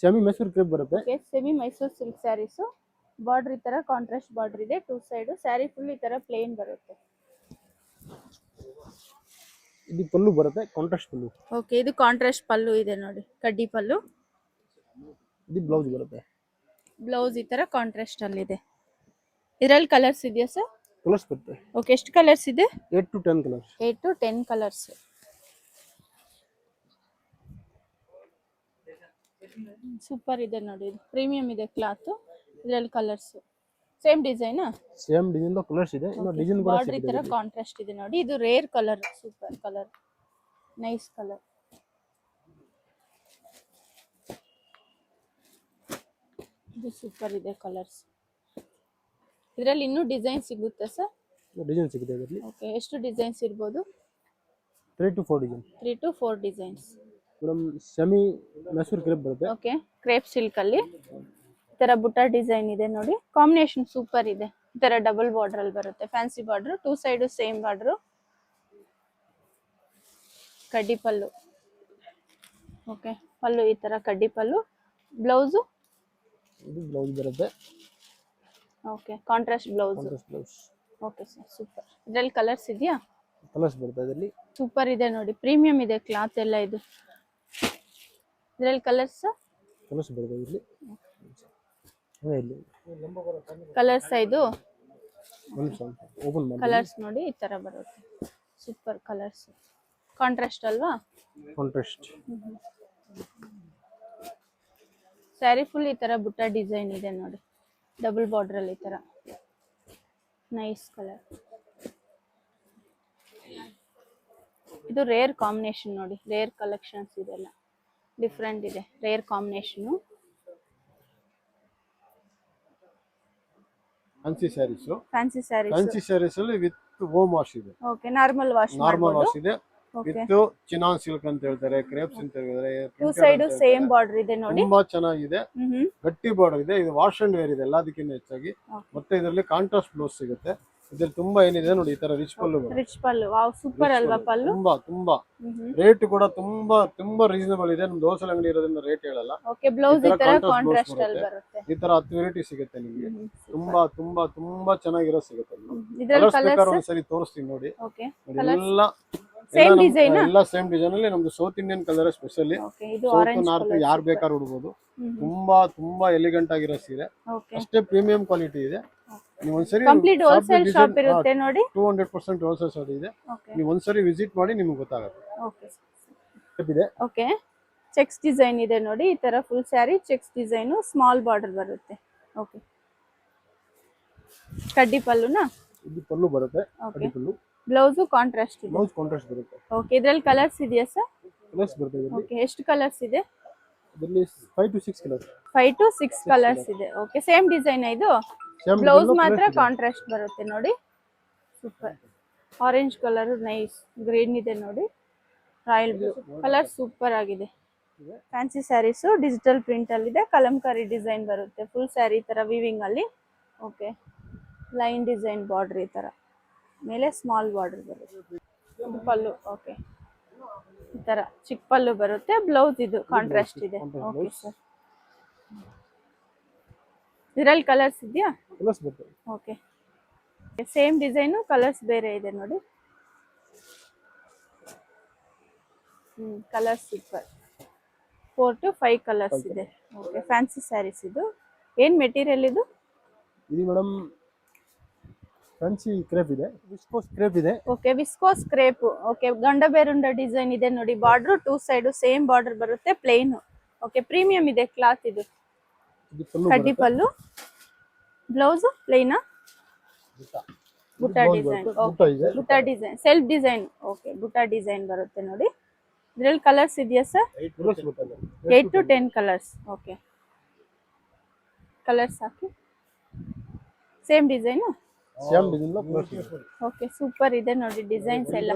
Semi Mysuru crepe ಬರುತ್ತೆ. Okay semi Mysuru silk sarees. Border ಈ ತರ ಕಾಂಟ್ರಾಸ್ಟ್ ಬಾರ್ಡರ್ ಇದೆ, ಟೂ ಸೈಡ್ ಸ್ಯಾರಿ ಫುಲ್ ಈ ತರ ಪ್ಲೇನ್ ಬರುತ್ತೆ. ಇದು ಪಲ್ಲು ಬರುತ್ತೆ, ಕಾಂಟ್ರಾಸ್ಟ್ ಪಲ್ಲು. ಓಕೆ ಇದು ಕಾಂಟ್ರಾಸ್ಟ್ ಪಲ್ಲು ಇದೆ ನೋಡಿ, ಕಡ್ಡಿ ಪಲ್ಲು. ಇದು ಬ್ಲೌಸ್ ಬರುತ್ತೆ. ಬ್ಲೌಸ್ ಈ ತರ ಕಾಂಟ್ರಾಸ್ಟ್ ಅಲ್ಲಿ ಇದೆ. ಇದರಲ್ಲಿ ಕಲರ್ಸ್ ಇದೆಯಾ ಸರ್? ಕಲರ್ಸ್ ಬರುತ್ತೆ. ಓಕೆ ಎಷ್ಟು ಕಲರ್ಸ್ ಇದೆ? 8 to 10 colours. 8 to 10 colours. Super ಇದೆ ನೋಡಿ, ಇದು ಪ್ರೀಮಿಯಂ ಇದೆ ಕ್ಲಾತ್. ಇದರಲ್ಲಿ colours same design. Same design లో ಕಲರ್ಸ್ ಇದೆ. ಇನ್ನು ಡಿಸೈನ್ ಕೂಡ ಬಾರ್ಡರ್ ಈ ತರ ಕಾಂಟ್ರಾಸ್ಟ್ ಇದೆ ನೋಡಿ. ಇದು rare colour, super colour, nice colour. ಇದು ಸೂಪರ್ ಇದೆ ಕಲರ್ಸ್. ಇದರಲ್ಲಿ ಇನ್ನೂ ಡಿಸೈನ್ ಸಿಗುತ್ತೆ ಸರ್? ಡಿಸೈನ್ ಸಿಗುತ್ತೆ ಇದರಲ್ಲಿ. ಓಕೆ ಎಷ್ಟು ಡಿಸೈನ್ಸ್ ಇರಬಹುದು? 3 to 4 design. 3 to 4 designs. Madam semi Mysuru crepe ಬರುತ್ತೆ. ಓಕೆ ಕ್ರೇಪ್ ಸಿಲ್ಕ್ ಅಲ್ಲಿ ಈ ತರ ಬುಟ್ಟ ಡಿಸೈನ್ ಇದೆ ನೋಡಿ. ಕಾಂಬಿನೇಷನ್ ಸೂಪರ್ ಇದೆ. ಈ ತರ ಡಬಲ್ ಬಾರ್ಡರ್ ಅಲ್ಲಿ ಬರುತ್ತೆ, fancy border, two side same border. ಕಡ್ಡಿ ಪಲ್ಲು. ಓಕೆ ಪಲ್ಲು ಈ ತರ ಕಡ್ಡಿ ಪಲ್ಲು. ಬ್ಲೌಸ್ ಇದು ಬ್ಲೌಸ್ ಬರುತ್ತೆ. Okay contrast blouse. Contrast blouse. Okay sir super. ಇದರಲ್ಲಿ ಕಲರ್ಸ್ ಇದೆಯಾ? ಕಲರ್ಸ್ ಬರುತ್ತೆ ಇದರಲ್ಲಿ. ಸೂಪರ್ ಇದೆ ನೋಡಿ, ಪ್ರೀಮಿಯಂ ಇದೆ ಕ್ಲಾತ್ ಎಲ್ಲ ಇದು. ಇದರಲ್ಲಿ ಕಲರ್ಸ್ ಬರುತ್ತೆ ಇದರಲ್ಲಿ. ಕಲರ್ಸ್ ಇದು ಓಪನ್ ಮಾಡಿ. ಕಲರ್ಸ್ ನೋಡಿ ಈ ತರ ಬರುತ್ತೆ. ಸೂಪರ್ ಕಲರ್ಸ್, ಕಾಂಟ್ರಾಸ್ಟ್ ಅಲ್ವಾ? ಕಾಂಟ್ರಾಸ್ಟ್. ಸ್ಯಾರಿ ಫುಲ್ ಈ ತರ ಬುಟ್ಟ ಡಿಸೈನ್ ಇದೆ ನೋಡಿ, ಡಬಲ್ ಬಾರ್ಡರ್ ಅಲ್ಲಿ ಈ ತರ ನೈಸ್ ಕಲರ್. ಇದು ರೇರ್ ಕಾಂಬಿನೇಷನ್ ನೋಡಿ, ರೇರ್ ಕಲೆಕ್ಷನ್ಸ್ ಇದೆಲ್ಲ ಡಿಫ್ರೆಂಟ್ ಇದೆ, rare combination. Fancy sarees. Fancy sarees. Fancy sarees ಅಲ್ಲಿ ವಿತ್ ಹೋಮ್ ವಾಶ್ ಇದೆ. ಓಕೆ ನಾರ್ಮಲ್ ವಾಶ್ ಇದೆ. ವಿತ್ ಚಿನಾನ್ ಸಿಲ್ಕ್ ಅಂತ ಹೇಳ್ತಾರೆ, ಕ್ರೇಪ್ಸ್ ಅಂತ ಹೇಳ್ತಾರೆ. ಟೂ ಸೈಡ್ ಸೇಮ್ ಬಾರ್ಡರ್ ಇದೆ ನೋಡಿ, ತುಂಬಾ ಚೆನ್ನಾಗಿದೆ. ಗಟ್ಟಿ ಬಾರ್ಡರ್ ಇದೆ. ಇದು ವಾಶ್ ಅಂಡ್ ವೇರ್ ಇದೆ ಎಲ್ಲದಕ್ಕಿಂತ ಹೆಚ್ಚಾಗಿ. ಮತ್ತೆ ಇದರಲ್ಲಿ ಕಾಂಟ್ರಾಸ್ಟ್ ಬ್ಲೌಸ್ ಸಿಗುತ್ತೆ. ಇದ್ರಲ್ಲಿ ತುಂಬಾ ಏನಿದೆ ನೋಡಿ, ಈ ತರ ರಿಚ್ ಪಲ್ಲು. ರಿಚ್ ಪಲ್ಲು, ವಾವ್ ಸೂಪರ್ ಅಲ್ವಾ ಪಲ್ಲು? ತುಂಬಾ ತುಂಬಾ ರೇಟ್ ಕೂಡ ತುಂಬಾ ರೀಸನಬಲ್ ಇದೆ. ನಮ್ದು ಹೋಲ್ಸೇಲ್ ಅಂಗಡಿ ಇರೋದ್ರಿಂದ ರೇಟ್ ಹೇಳಲ್ಲ. ಓಕೆ ಬ್ಲೌಸ್ ಈ ತರ ಕಾಂಟ್ರಾಸ್ಟ್ ಅಲ್ಲಿ ಬರುತ್ತೆ. ಈ ತರ 10 ವೆರೈಟಿ ಸಿಗುತ್ತೆ ನಿಮಗೆ. ತುಂಬಾ ತುಂಬಾ ತುಂಬಾ ಚೆನ್ನಾಗಿರೋ ಸಿಗುತ್ತೆ. ಇದರಲ್ಲಿ ಕಲರ್ಸ್ ಒಂದ್ಸರಿ ತೋರಿಸ್ತೀನಿ ನೋಡಿ. ಓಕೆ ಎಲ್ಲ ಸೇಮ್ ಡಿಸೈನ್. ಎಲ್ಲ ಸೇಮ್ ಡಿಸೈನ್ ಅಲ್ಲಿ ನಮ್ದು south Indian colour specially. Okay ಇದು ಸೌತ್ ಆರೆಂಜ್ ನಾರ್ತ್ ಯಾರು ಬೇಕಾದ್ರೂ ಉಡಬಹುದು. ತುಂಬಾ ಎಲಿಗೆಂಟ್ ಆಗಿರೋ ಸೀರೆ. ಓಕೆ ಅಷ್ಟೇ ಪ್ರೀಮಿಯಂ ಕ್ವಾಲಿಟಿ ಇದೆ. ನೀವು ಒಂದ್ಸರಿ ಕಂಪ್ಲೀಟ್ ಹೋಲ್ಸೇಲ್ ಶಾಪ್ ಇರುತ್ತೆ ನೋಡಿ. 200% ಹೋಲ್ಸೇಲ್ ಶಾಪ್ ಇದೆ. ನೀವು ಒಂದ್ಸರಿ ವಿಸಿಟ್ ಮಾಡಿ ನಿಮಗೆ ಗೊತ್ತಾಗುತ್ತೆ. ಓಕೆ ಇದೆ. ಓಕೆ ಚೆಕ್ಸ್ ಡಿಸೈನ್ ಇದೆ ನೋಡಿ, ಈ ತರ full sari cheques design, small border ಬರುತ್ತೆ. ಓಕೆ ಕಡ್ಡಿ ಪಲ್ಲುನಾ? ಇದು ಪಲ್ಲು ಬರುತ್ತೆ. ಕಡ್ಡಿ ಪಲ್ಲು. ಬ್ಲೌಸ್ ಕಾಂಟ್ರಾಸ್ಟ್ ಇದೆ. ಬ್ಲೌಸ್ ಕಾಂಟ್ರಾಸ್ಟ್ ಬರುತ್ತೆ. ಓಕೆ ಇದರಲ್ಲಿ ಕಲರ್ಸ್ ಇದೆಯಾ ಸರ್? ಕಲರ್ಸ್ ಬರುತ್ತೆ ಇದರಲ್ಲಿ. ಓಕೆ ಎಷ್ಟು ಕಲರ್ಸ್ ಇದೆ? ಇದರಲ್ಲಿ 5 to 6 ಕಲರ್ಸ್. 5 to 6 ಕಲರ್ಸ್ ಇದೆ. ಓಕೆ ಸೇಮ್ ಡಿಸೈನ್ ಇದು. ಬ್ಲೌಸ್ ಮಾತ್ರ ಕಾಂಟ್ರಾಸ್ಟ್ ಬರುತ್ತೆ ನೋಡಿ. Super. Orange colour nice, green ಇದೆ ನೋಡಿ, ರಾಯಲ್ ಬ್ಲೂ ಕಲರ್ ಸೂಪರ್ ಆಗಿದೆ. ಫ್ಯಾನ್ಸಿ ಸ್ಯಾರೀಸ್ ಡಿಜಿಟಲ್ ಪ್ರಿಂಟ್ ಅಲ್ಲಿ ಇದೆ. ಕಲಂಕಾರಿ ಡಿಸೈನ್ ಬರುತ್ತೆ ಫುಲ್ ಸ್ಯಾರಿ ಈ ತರ ವೀವಿಂಗ್ ಅಲ್ಲಿ. ಓಕೆ ಲೈನ್ ಡಿಸೈನ್ ಬಾರ್ಡರ್ ಈ ತರ, ಮೇಲೆ ಸ್ಮಾಲ್ ಬಾರ್ಡರ್ ಬರುತ್ತೆ. ಇದು ಪಲ್ಲು. ಓಕೆ ಈ ತರ ಚಿಕ್ಕ ಪಲ್ಲು ಬರುತ್ತೆ. ಬ್ಲೌಸ್ ಇದು ಕಾಂಟ್ರಾಸ್ಟ್ ಇದೆ. ಓಕೆ ಸರ್ ಇದರಲ್ಲಿ ಕಲರ್ಸ್ ಇದೆಯಾ? ಕಲರ್ಸ್ ಬರುತ್ತೆ. ಓಕೆ ಸೇಮ್ ಡಿಸೈನ್, ಕಲರ್ಸ್ ಬೇರೆ ಇದೆ ನೋಡಿ. Colours super. 4 to 5 ಕಲರ್ಸ್ ಇದೆ. ಓಕೆ ಫ್ಯಾನ್ಸಿ ಸ್ಯಾರೀಸ್ ಇದು. ಏನ್ ಮೆಟೀರಿಯಲ್ ಇದು? ಇದು ಮೇಡಮ್ ಫ್ಯಾನ್ಸಿ ಕ್ರೇಪ್ ಇದೆ, ವಿಸ್ಕೋಸ್ ಕ್ರೇಪ್ ಇದೆ. Okay viscose crepe. ಓಕೆ ಗಂಡ ಬೇರುಂಡ ಡಿಸೈನ್ ಇದೆ ನೋಡಿ. Border two side same border ಬರುತ್ತೆ, ಪ್ಲೇನ್. ಓಕೆ ಪ್ರೀಮಿಯಂ ಇದೆ ಕ್ಲಾತ್ ಇದು. ಕಡ್ಡಿ ಪಲ್ಲು. ಬ್ಲೌಸ್ ಪ್ಲೇನಾ? ಬುಟ್ಟ ಡಿಸೈನ್. ಬುಟ್ಟ design, self design. Okay butta design ಬರುತ್ತೆ ನೋಡಿ. ಇದರಲ್ಲಿ ಕಲರ್ಸ್ ಇದೆಯಾ sir? 8 to 10 colours. Okay colours ಹಾಕಿ. Same design. ಸೇಮ್ ಡಿಸೈನ್ లో ಓಕೆ ಸೂಪರ್ ಇದೆ ನೋಡಿ ಡಿಸೈನ್ಸ್ ಎಲ್ಲ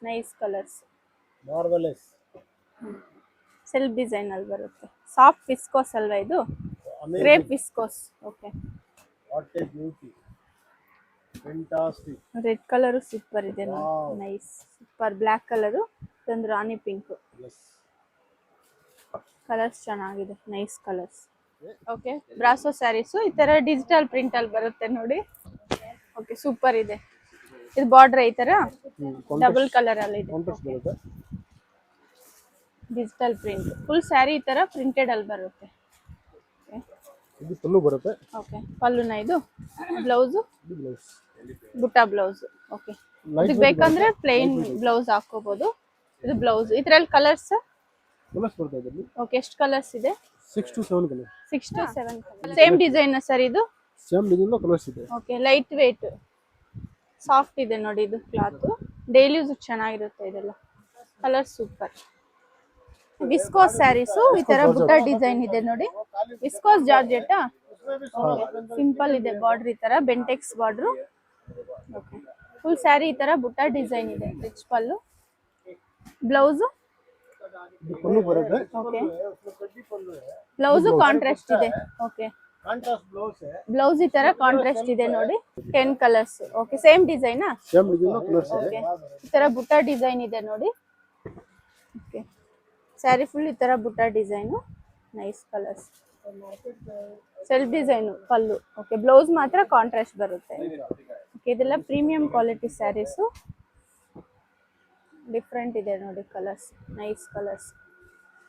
nice colours. Marvellous self design ಅಲ್ಲಿ ಬರುತ್ತೆ. ಸಾಫ್ಟ್ ವಿಸ್ಕೋಸ್ ಅಲ್ವಾ ಇದು? Crepe viscose. Okay what a beauty, fantastic. Red colour super ಇದೆ ನೋಡಿ, ನೈಸ್ ಸೂಪರ್. ಬ್ಲಾಕ್ ಕಲರ್ ಒಂದು ರಾಣಿ ಪಿಂಕ್. ಕಲರ್ಸ್ ಚೆನ್ನಾಗಿದೆ, nice colours. Okay, brasso sarees ಈ ತರ ಡಿಜಿಟಲ್ ಪ್ರಿಂಟ್ ಅಲ್ಲಿ ಬರುತ್ತೆ ನೋಡಿ. ಓಕೆ, ಸೂಪರ್ ಇದೆ. ಇದು ಬಾರ್ಡರ್ ಈ ತರ ಡಬಲ್ ಕಲರ್ ಅಲ್ಲಿ ಇದೆ. ಕಾಂಟ್ರಾಸ್ಟ್ ಬರುತ್ತೆ. ಡಿಜಿಟಲ್ ಪ್ರಿಂಟ್ ಫುಲ್ ಸ್ಯಾರಿ ಈ ತರ ಪ್ರಿಂಟೆಡ್ ಅಲ್ಲಿ ಬರುತ್ತೆ. ಇದು ಪಲ್ಲು ಬರುತ್ತೆ. ಓಕೆ, ಪಲ್ಲುನ ಇದು ಬ್ಲೌಸು ಇದು ಬ್ಲೌಸ್. ಬುಟ್ಟ ಬ್ಲೌಸ್. ಓಕೆ, ಇದಕ್ಕೆ ಬೇಕಂದ್ರೆ ಪ್ಲೇನ್ ಬ್ಲೌಸ್ ಹಾಕೋಬಹುದು. ಇದು ಬ್ಲೌಸ್. ಇದ್ರಲ್ಲಿ ಕಲರ್ಸ್ ಬರುತ್ತೆ ಇದರಲ್ಲಿ. ಓಕೆ, ಎಷ್ಟು ಕಲರ್ಸ್ ಇದೆ? 6 to 7 colour. 6 to 7 same design sir ಇದು? ಸೇಮ್ ಡಿಸೈನ್ ಕಲರ್ಸ್ ಇದೆ. ಓಕೆ, ಲೈಟ್ ವೇಟ್ ಸಾಫ್ಟ್ ಇದೆ ನೋಡಿ. ಇದು ಕ್ಲಾತ್ ಡೈಲಿ ಯೂಸ್ ಚೆನ್ನಾಗಿರುತ್ತೆ. ಇದೆಲ್ಲ ಕಲರ್ ಸೂಪರ್. ವಿಸ್ಕೋಸ್ ಸ್ಯಾರೀಸು ಈ ತರ ಬುಟ್ಟ ಡಿಸೈನ್ ಇದೆ ನೋಡಿ. ವಿಸ್ಕೋಸ್ ಜಾರ್ಜೆಟ್ ಸಿಂಪಲ್ ಇದೆ. ಬಾರ್ಡರ್ ಈ ತರ Bentex border. Okay, full sari ಈ ತರ ಬುಟ್ಟ ಡಿಸೈನ್ ಇದೆ. ರಿಚ್ ಪಲ್ಲು. ಬ್ಲೌಸ್ ಪಲ್ಲು ಬರುತ್ತೆ. ಓಕೆ, ಬ್ಲೌಸ್ ಕಾಂಟ್ರಾಸ್ಟ್ ಇದೆ. Okay, contrast blouse. ಬ್ಲೌಸ್ ಈ ತರ ಕಾಂಟ್ರಾಸ್ಟ್ ಇದೆ ನೋಡಿ. 10 ಕಲರ್ಸ್. ಓಕೆ, ಸೇಮ್ ಡಿಸೈನಾ? ಸೇಮ್ ಡಿಸೈನ್ ಕಲರ್ಸ್ ಇದೆ. ಓಕೆ, ಈ ತರ ಬುಟ್ಟ ಡಿಸೈನ್ ಇದೆ ನೋಡಿ. ಓಕೆ, ಸ್ಯಾರಿ ಫುಲ್ ಈ ತರ ಬುಟ್ಟ design. Nice colours. Self design ಪಲ್ಲು. ಓಕೆ, ಬ್ಲೌಸ್ ಮಾತ್ರ ಕಾಂಟ್ರಾಸ್ಟ್ ಬರುತ್ತೆ. ಓಕೆ, ಇದೆಲ್ಲ ಪ್ರೀಮಿಯಂ ಕ್ವಾಲಿಟಿ ಸ್ಯಾರೀಸು. ಡಿಫ್ರೆಂಟ್ ಇದೆ ನೋಡಿ ಕಲರ್ಸ್. Nice colours.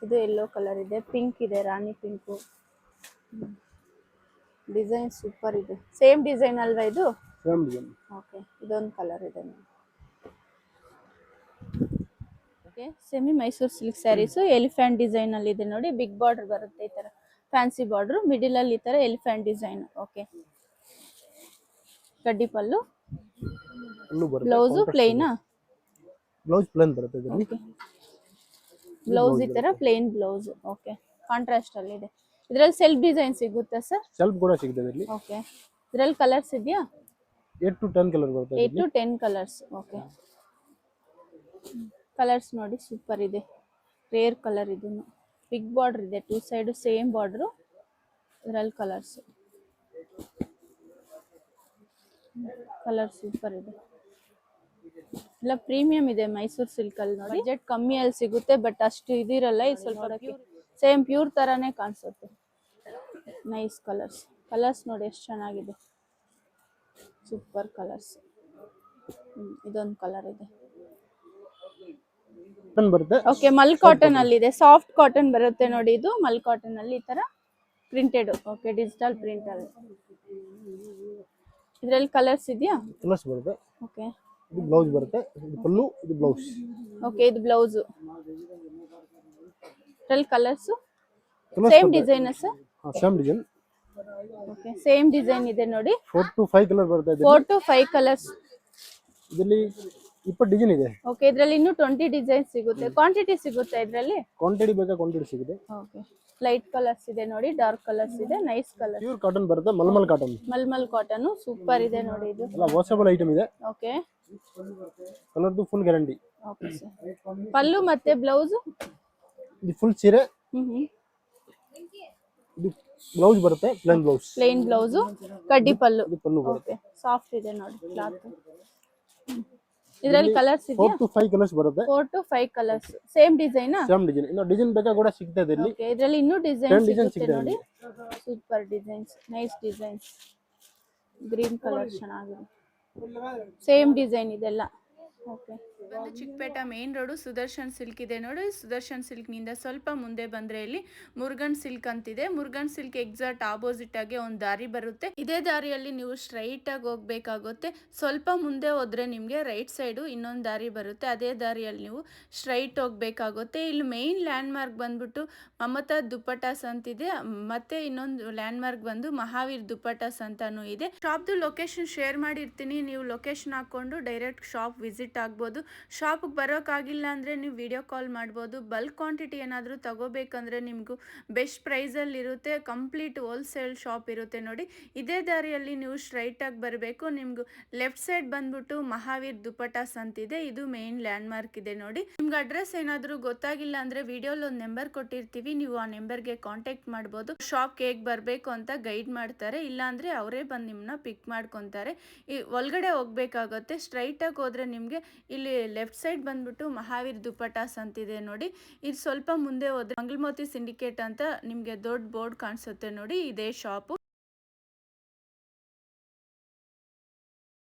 ಇದು ಯೆಲ್ಲೋ ಕಲರ್ ಇದೆ, ಪಿಂಕ್ ಇದೆ, ರಾಣಿ ಪಿಂಕು. ಡಿಸೈನ್ ಸೂಪರ್ ಇದೆ. ಸೇಮ್ ಡಿಸೈನ್ ಅಲ್ವಾ ಇದು? Same design. ಓಕೆ, ಇದೊಂದು ಕಲರ್ ಇದೆ ನೋಡಿ. Okay, semi Mysuru silk saris elephant design ಅಲ್ಲಿ ಇದೆ ನೋಡಿ. ಬಿಗ್ ಬಾರ್ಡರ್ ಬರುತ್ತೆ ಈ ತರ, ಫ್ಯಾನ್ಸಿ ಬಾರ್ಡರ್. ಮಿಡಿಲ್ ಅಲ್ಲಿ ಈ ತರ ಎಲಿಫೆಂಟ್ ಡಿಸೈನ್. ಓಕೆ, ಕಡ್ಡಿ ಪಲ್ಲು. ಬ್ಲೌಸು ಪ್ಲೇನಾ? ಬ್ಲೌಸ್ ಪ್ಲೇನ್ ಬರುತ್ತೆ ಇದರಲ್ಲಿ. ಬ್ಲೌಸ್ ಈ ತರ ಪ್ಲೇನ್ ಬ್ಲೌಸ್. ಓಕೆ, ಕಾಂಟ್ರಾಸ್ಟ್ ಅಲ್ಲಿ ಇದೆ. ಇದರಲ್ಲಿ ಸೆಲ್ಫ್ ಡಿಸೈನ್ ಸಿಗುತ್ತಾ ಸರ್? ಸೆಲ್ಫ್ ಕೂಡ ಸಿಗುತ್ತೆ ಇದರಲ್ಲಿ. ಓಕೆ, ಇದರಲ್ಲಿ ಕಲರ್ಸ್ ಇದೆಯಾ? 8 to 10 ಕಲರ್ ಬರುತ್ತೆ. 8 to 10 ಕಲರ್ಸ್. ಓಕೆ, ಕಲರ್ಸ್ ನೋಡಿ ಸೂಪರ್ ಇದೆ. ರೇರ್ ಕಲರ್ ಇದು. ಬಿಗ್ ಬಾರ್ಡರ್ ಇದೆ, 2 ಸೈಡ್ ಸೇಮ್ ಬಾರ್ಡರ್. ಇದರಲ್ಲಿ ಕಲರ್ಸ್. ಕಲರ್ ಸೂಪರ್ ಇದೆ. ಎಲ್ಲ ಪ್ರೀಮಿಯಂ ಇದೆ ಮೈಸೂರು ಸಿಲ್ಕ್ ಅಲ್ಲಿ ನೋಡಿ. ಬಜೆಟ್ ಕಮ್ಮಿ ಅಲ್ಲಿ ಸಿಗುತ್ತೆ, ಬಟ್ ಅಷ್ಟು ಇದಿರಲ್ಲ. ಇದು ಸ್ವಲ್ಪ ಸೇಮ್ ಪ್ಯೂರ್ ತರಾನೇ ಕಾಣಿಸುತ್ತೆ. Nice colours. ಕಲರ್ಸ್ ನೋಡಿ ಎಷ್ಟು ಚೆನ್ನಾಗಿದೆ. Super colours. ಇದೊಂದು ಕಲರ್ ಇದೆ. ಬರುತ್ತೆ. ಓಕೆ, ಮಲ್ ಕಾಟನ್ ಅಲ್ಲಿ ಇದೆ. ಸಾಫ್ಟ್ ಕಾಟನ್ ಬರುತ್ತೆ ನೋಡಿ. ಇದು ಮಲ್ ಕಾಟನ್ ಅಲ್ಲಿ ಈ ತರ ಪ್ರಿಂಟೆಡ್. ಓಕೆ, ಡಿಜಿಟಲ್ ಪ್ರಿಂಟ್ ಅಲ್ಲಿ. ಇದರಲ್ಲಿ ಕಲರ್ಸ್ ಇದೆಯಾ? ಕಲರ್ಸ್ ಬರುತ್ತೆ. ಓಕೆ, ಇದು ಬ್ಲೌಸ್ ಬರುತ್ತೆ. ಇದು ಪಲ್ಲು, ಇದು ಬ್ಲೌಸ್. ಓಕೆ, ಇದು ಬ್ಲೌಸ್. ಇದರಲ್ಲಿ colours same design sir? Same design. Okay, same design ಇದೆ ನೋಡಿ. 4 to 5 ಕಲರ್ ಬರುತ್ತೆ ಇದರಲ್ಲಿ. 4 to 5 ಕಲರ್ಸ್. ಇದರಲ್ಲಿ 20 ಡಿಸೈನ್ ಇದೆ. ಓಕೆ, ಇದರಲ್ಲಿ ಇನ್ನೂ 20 ಡಿಸೈನ್ ಸಿಗುತ್ತೆ. ಕ್ವಾಂಟಿಟಿ ಸಿಗುತ್ತೆ ಇದರಲ್ಲಿ? ಕ್ವಾಂಟಿಟಿ ಬೇಕಾ ಕ್ವಾಂಟಿಟಿ ಸಿಗುತ್ತೆ. ಓಕೆ, ಲೈಟ್ ಕಲರ್ಸ್ ಇದೆ ನೋಡಿ, ಡಾರ್ಕ್ ಕಲರ್ಸ್ ಇದೆ. Nice colour. ಪ್ಯೂರ್ ಕಾಟನ್ ಬರುತ್ತೆ. Mulmul cotton. Mulmul cotton super ಇದೆ ನೋಡಿ. ಇದು ಎಲ್ಲ ವಾಷಬಲ್ ಐಟಮ್ ಇದೆ. ಓಕೆ, ಕಲರ್ದು ಫುಲ್ ಗ್ಯಾರಂಟಿ. Okay sir. ಪಲ್ಲು ಮತ್ತೆ ಬ್ಲೌಸ್? ಇದು ಫುಲ್ ಸೀರೆ. ಇದು ಬ್ಲೌಸ್ ಬರುತ್ತೆ, ಪ್ಲೇನ್ ಬ್ಲೌಸ್. ಪ್ಲೇನ್ ಬ್ಲೌಸ್, ಕಡ್ಡಿ ಪಲ್ಲು. ಇದು ಪಲ್ಲು ಬರುತ್ತೆ. ಸಾಫ್ಟ್ ಇದೆ ನೋಡಿ ಕ್ಲಾತ್. ಇದರಲ್ಲಿ ಕಲರ್ಸ್ ಇದೆ? 4 to 5 ಕಲರ್ಸ್ ಬರುತ್ತೆ. 4 to 5 colours. Same design? Same design. ಇನ್ನು ಡಿಸೈನ್ ಬೇಕಾ ಕೂಡ ಸಿಗ್ತದೆ ಇಲ್ಲಿ. ಓಕೆ, ಇದರಲ್ಲಿ ಇನ್ನೂ ಡಿಸೈನ್ ಡಿಸೈನ್ ಸಿಗುತ್ತೆ ನೋಡಿ. Super designs. Nice designs. Green colour ಚೆನ್ನಾಗಿದೆ. ಸೇಮ್ ಡಿಸೈನ್ ಇದೆಲ್ಲ. ಓಕೆ, ಬಂದು ಚಿಕ್ಕಪೇಟ ಮೇನ್ ರೋಡು ಸುದರ್ಶನ್ ಸಿಲ್ಕ್ ಇದೆ ನೋಡಿ. ಸುದರ್ಶನ್ ಸಿಲ್ಕ್ನಿಂದ ಸ್ವಲ್ಪ ಮುಂದೆ ಬಂದರೆ ಇಲ್ಲಿ ಮುರುಗನ್ ಸಿಲ್ಕ್ ಅಂತಿದೆ. ಮುರುಗನ್ ಸಿಲ್ಕ್ ಎಕ್ಸಾಕ್ಟ್ ಆಪೋಸಿಟ್ ಆಗಿ ಒಂದು ದಾರಿ ಬರುತ್ತೆ. ಇದೇ ದಾರಿಯಲ್ಲಿ ನೀವು ಸ್ಟ್ರೈಟ್ ಆಗಿ ಹೋಗ್ಬೇಕಾಗುತ್ತೆ. ಸ್ವಲ್ಪ ಮುಂದೆ ಹೋದ್ರೆ ನಿಮಗೆ ರೈಟ್ ಸೈಡು ಇನ್ನೊಂದು ದಾರಿ ಬರುತ್ತೆ. ಅದೇ ದಾರಿಯಲ್ಲಿ ನೀವು ಸ್ಟ್ರೈಟ್ ಹೋಗ್ಬೇಕಾಗುತ್ತೆ. ಇಲ್ಲಿ ಮೇನ್ ಲ್ಯಾಂಡ್ ಮಾರ್ಕ್ ಬಂದ್ಬಿಟ್ಟು ಮಮತಾ ದುಪ್ಪಟಾಸ್ ಅಂತಿದೆ. ಮತ್ತೆ ಇನ್ನೊಂದು ಲ್ಯಾಂಡ್ ಮಾರ್ಕ್ ಬಂದು ಮಹಾವೀರ್ ದುಪ್ಪಟಾಸ್ ಅಂತಾನೂ ಇದೆ. ಶಾಪ್ದು ಲೊಕೇಶನ್ ಶೇರ್ ಮಾಡಿರ್ತೀನಿ. ನೀವು ಲೊಕೇಶನ್ ಹಾಕೊಂಡು ಡೈರೆಕ್ಟ್ ಶಾಪ್ ವಿಸಿಟ್ ಆಗ್ಬೋದು. ಶಾಪಿಗೆ ಬರೋಕ್ಕಾಗಿಲ್ಲ ಅಂದರೆ ನೀವು ವಿಡಿಯೋ ಕಾಲ್ ಮಾಡ್ಬೋದು. ಬಲ್ಕ್ ಕ್ವಾಂಟಿಟಿ ಏನಾದರೂ ತಗೋಬೇಕಂದ್ರೆ ನಿಮಗೂ ಬೆಸ್ಟ್ ಪ್ರೈಸಲ್ಲಿ ಇರುತ್ತೆ. ಕಂಪ್ಲೀಟ್ ಹೋಲ್ಸೇಲ್ ಶಾಪ್ ಇರುತ್ತೆ ನೋಡಿ. ಇದೇ ದಾರಿಯಲ್ಲಿ ನೀವು ಸ್ಟ್ರೈಟಾಗಿ ಬರಬೇಕು. ನಿಮಗೂ ಲೆಫ್ಟ್ ಸೈಡ್ ಬಂದ್ಬಿಟ್ಟು ಮಹಾವೀರ್ ದುಪ್ಪಟಾಸ್ ಅಂತಿದೆ. ಇದು ಮೇನ್ ಲ್ಯಾಂಡ್ ಮಾರ್ಕ್ ಇದೆ ನೋಡಿ. ನಿಮ್ಗೆ ಅಡ್ರೆಸ್ ಏನಾದರೂ ಗೊತ್ತಾಗಿಲ್ಲ ಅಂದರೆ ವಿಡಿಯೋಲಿ ಒಂದು ನಂಬರ್ ಕೊಟ್ಟಿರ್ತೀವಿ. ನೀವು ಆ ನಂಬರ್ಗೆ ಕಾಂಟ್ಯಾಕ್ಟ್ ಮಾಡ್ಬೋದು. ಶಾಪ್ಗೆ ಹೇಗೆ ಬರಬೇಕು ಅಂತ ಗೈಡ್ ಮಾಡ್ತಾರೆ. ಇಲ್ಲಾಂದರೆ ಅವರೇ ಬಂದು ನಿಮ್ಮನ್ನ ಪಿಕ್ ಮಾಡ್ಕೊತಾರೆ. ಈ ಒಳಗಡೆ ಹೋಗ್ಬೇಕಾಗುತ್ತೆ. ಸ್ಟ್ರೈಟಾಗಿ ಹೋದರೆ ನಿಮಗೆ ಇಲ್ಲಿ ಲೆಫ್ಟ್ ಸೈಡ್ ಬಂದ್ಬಿಟ್ಟು ಮಹಾವೀರ್ ದುಪಟಾಸ್ ಅಂತಿದೆ ನೋಡಿ. ಇದು ಸ್ವಲ್ಪ ಮುಂದೆ ಹೋದ್ರೆ ಮಂಗಳಮೋತಿ ಸಿಂಡಿಕೇಟ್ ಅಂತ ನಿಮಗೆ ದೊಡ್ಡ ಬೋರ್ಡ್ ಕಾಣಿಸುತ್ತೆ ನೋಡಿ, ಇದೇ ಶಾಪು.